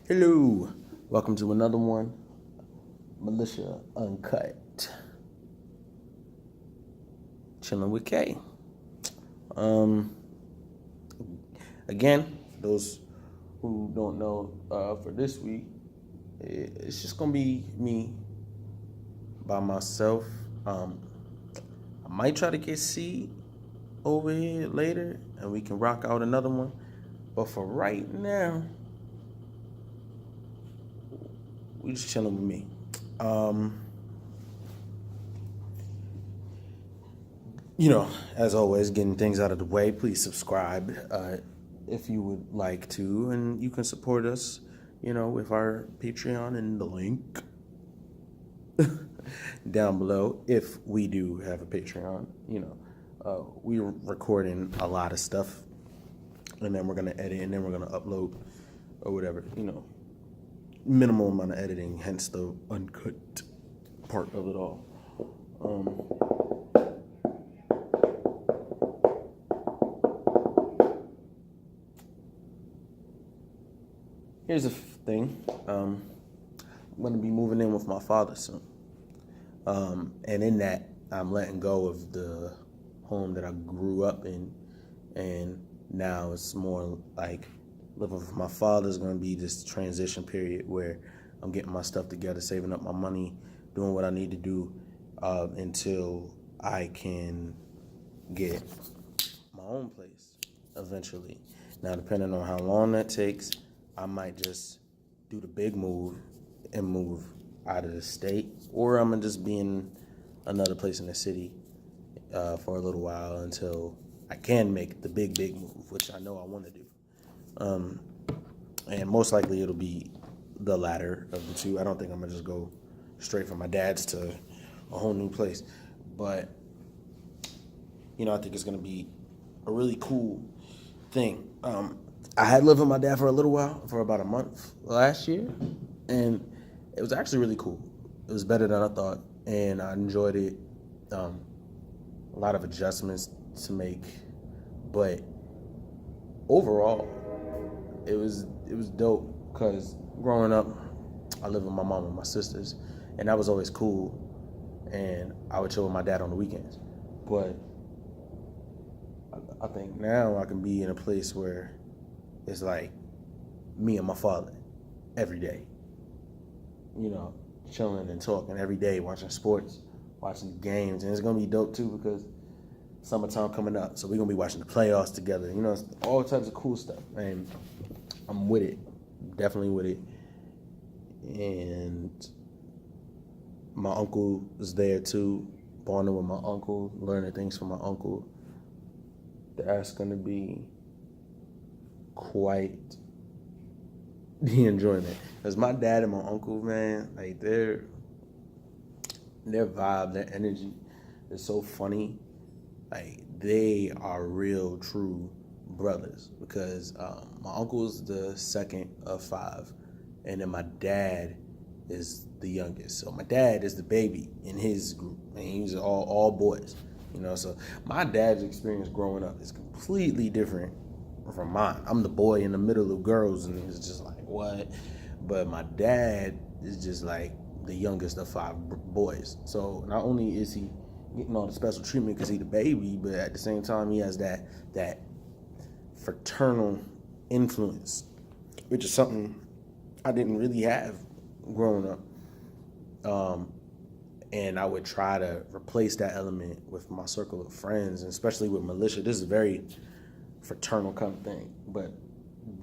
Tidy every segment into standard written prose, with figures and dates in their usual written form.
Hello, welcome to another one, Militia Uncut. Chilling with K. Again, those who don't know, for this week, it's just gonna be me by myself. I might try to get C over here later, and we can rock out another one. But for right now, we just chilling with me. As always, getting things out of the way, please subscribe if you would like to, and you can support us, with our Patreon and the link down below if we do have a Patreon. We're recording a lot of stuff, and then we're going to edit, and then we're going to upload or whatever, minimal amount of editing, hence the uncut part of it all. Here's the thing. I'm going to be moving in with my father soon. And in that, I'm letting go of the home that I grew up in. And now it's more like living with my father is going to be this transition period where I'm getting my stuff together, saving up my money, doing what I need to do until I can get my own place eventually. Now, depending on how long that takes, I might just do the big move and move out of the state, or I'm going to just be in another place in the city for a little while until I can make the big move, which I know I want to do. And most likely it'll be the latter of the two. I don't think I'm going to just go straight from my dad's to a whole new place. But, I think it's going to be a really cool thing. I had lived with my dad for a little while, for about a month last year, and it was actually really cool. It was better than I thought, and I enjoyed it. A lot of adjustments to make, but overall, it was dope because growing up, I lived with my mom and my sisters, and that was always cool, and I would chill with my dad on the weekends. But I think now I can be in a place where it's like me and my father every day, chilling and talking every day, watching sports, watching games. And it's going to be dope too because summertime coming up. So we're going to be watching the playoffs together. It's all types of cool stuff. And I'm with it, definitely with it. And my uncle is there too, bonding with my uncle, learning things from my uncle. That's going to be quite the enjoyment, because my dad and my uncle, man, like their vibe, their energy is so funny. Like they are real true brothers, because my uncle's the second of 5, and then my dad is the youngest. So my dad is the baby in his group, and he's all boys. So my dad's experience growing up is completely different from mine. I'm the boy in the middle of girls, and it's just like, what? But my dad is just like the youngest of 5 boys. So not only is he getting all the special treatment because he's the baby, but at the same time he has that fraternal influence, which is something I didn't really have growing up. And I would try to replace that element with my circle of friends, and especially with Militia. This is a very fraternal kind of thing, but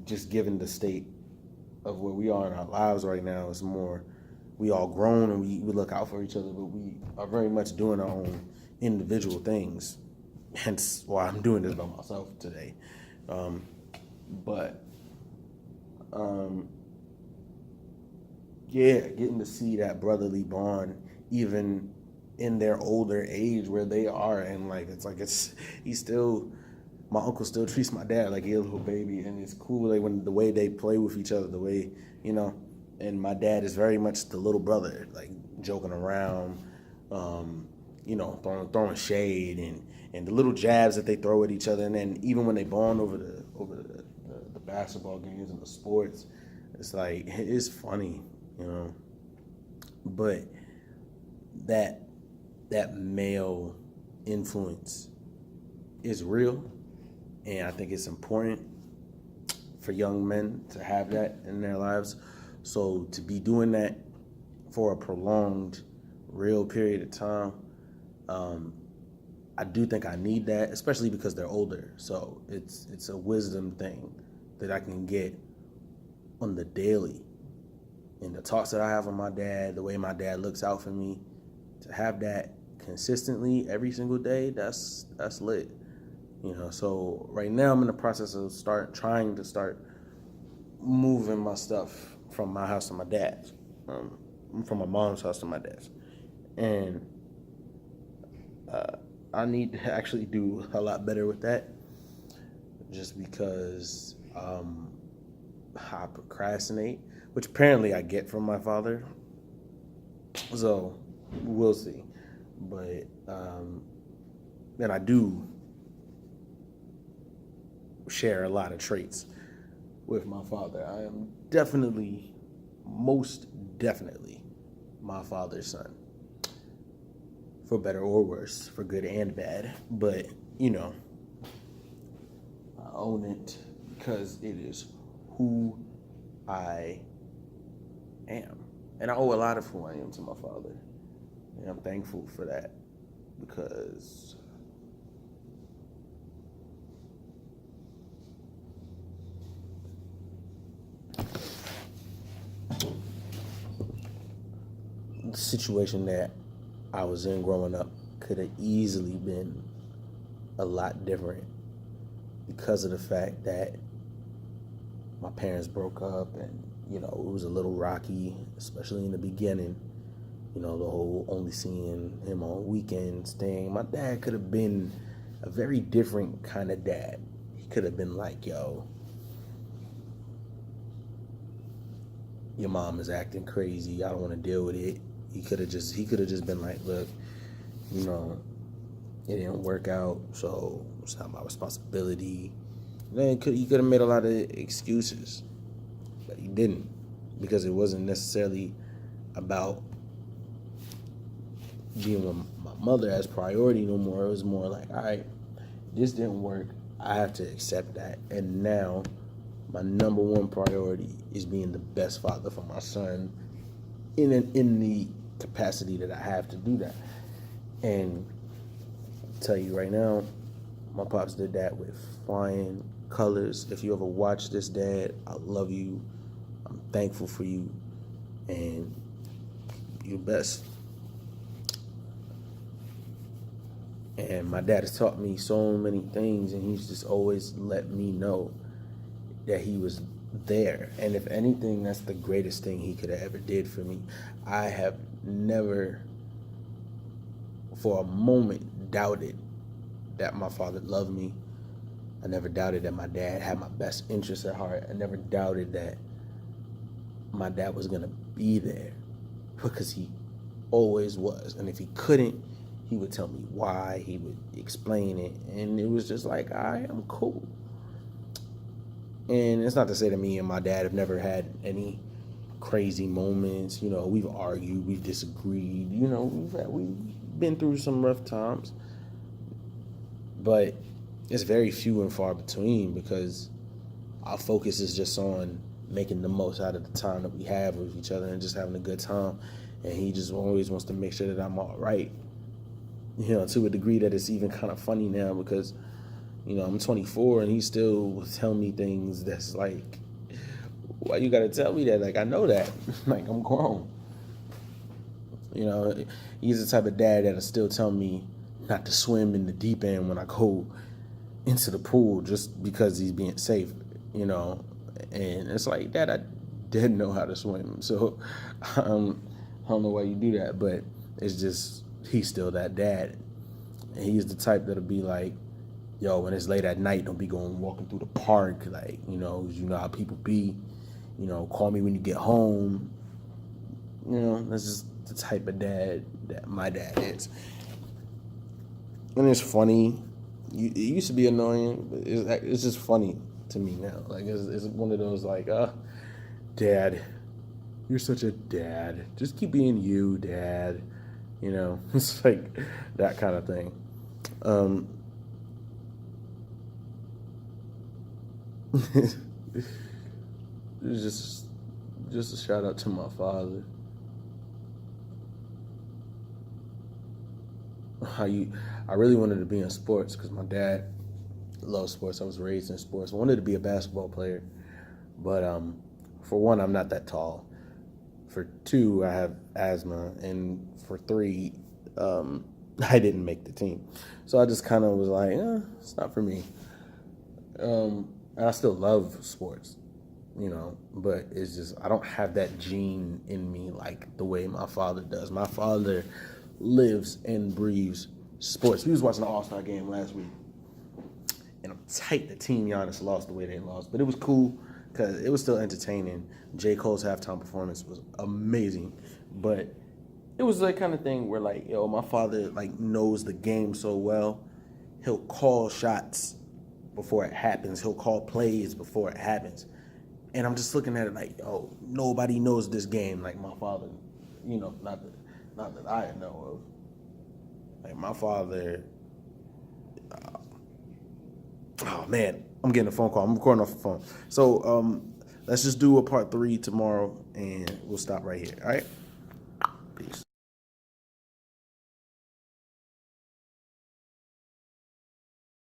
just given the state of where we are in our lives right now, it's more we all grown and we look out for each other, but we are very much doing our own individual things, hence why I'm doing this by myself today. Getting to see that brotherly bond even in their older age where they are, and my uncle still treats my dad like he's a little baby, and it's cool when the way they play with each other, the way, and my dad is very much the little brother, like joking around, throwing shade and the little jabs that they throw at each other, and then even when they bond over the basketball games and the sports, It's like, it's funny, but that male influence is real, and I think it's important for young men to have that in their lives. So to be doing that for a prolonged, real period of time, I do think I need that, especially because they're older. So it's a wisdom thing that I can get on the daily. And the talks that I have with my dad, the way my dad looks out for me, to have that consistently every single day, that's lit. So right now I'm in the process of trying to start moving my stuff from my house to my dad's, from my mom's house to my dad's, and I need to actually do a lot better with that, just because I procrastinate, which apparently I get from my father. So we'll see, but then I do share a lot of traits with my father. I am most definitely my father's son, for better or worse, for good and bad. But I own it because it is who I am, and I owe a lot of who I am to my father, and I'm thankful for that, because the situation that I was in growing up could have easily been a lot different, because of the fact that my parents broke up, and it was a little rocky, especially in the beginning. The whole only seeing him on weekends thing. My dad could have been a very different kind of dad. He could have been like, yo, your mom is acting crazy, I don't want to deal with it. He could have just been like, look, it didn't work out, so it's not my responsibility. Then he could have made a lot of excuses, but he didn't, because it wasn't necessarily about being with my mother as priority no more. It was more like, all right, this didn't work, I have to accept that, and now my number one priority is being the best father for my son in the capacity that I have to do that. And I'll tell you right now, my pops did that with flying colors. If you ever watch this, Dad, I love you, I'm thankful for you, and you're best. And my dad has taught me so many things, and he's just always let me know that he was there. And if anything, that's the greatest thing he could have ever did for me. I have never for a moment doubted that my father loved me. I never doubted that my dad had my best interests at heart. I never doubted that my dad was gonna be there, because he always was. And if he couldn't, he would tell me why, he would explain it, and it was just like, I'm cool. And it's not to say that me and my dad have never had any crazy moments. We've argued, we've disagreed, we've been through some rough times, but it's very few and far between, because our focus is just on making the most out of the time that we have with each other and just having a good time. And he just always wants to make sure that I'm all right, to a degree that it's even kind of funny now, because I'm 24 and he still will tell me things that's like, why you gotta tell me that? Like, I know that. Like, I'm grown. He's the type of dad that'll still tell me not to swim in the deep end when I go into the pool, just because he's being safe, And it's like, Dad, I didn't know how to swim, so I don't know why you do that. But it's just, he's still that dad. And he's the type that'll be like, yo, when it's late at night, don't be walking through the park, like, how people be, call me when you get home. That's just the type of dad that my dad is. And it's funny. It used to be annoying, but it's just funny to me now. Like, it's one of those, like, Dad, you're such a dad. Just keep being you, Dad. You know, it's like that kind of thing. It's just a shout out to my father. I really wanted to be in sports because my dad loves sports. I was raised in sports. I wanted to be a basketball player, but for one, I'm not that tall. For two, I have asthma, and for three, I didn't make the team. So I just kind of was like, it's not for me. And I still love sports, you know, but it's just I don't have that gene in me like the way my father does. My father lives and breathes sports. We was watching the All-Star game last week, and I'm tight the Team Giannis lost the way they lost, but it was cool because it was still entertaining. J. Cole's halftime performance was amazing, but it was that kind of thing where like, yo, my father like knows the game so well, he'll call shots before it happens. He'll call plays before it happens. And I'm just looking at it like, oh, nobody knows this game like my father. You know, not that I know of. Like my father. Oh man, I'm getting a phone call. I'm recording off the phone. So let's just do a part 3 tomorrow, and we'll stop right here. All right.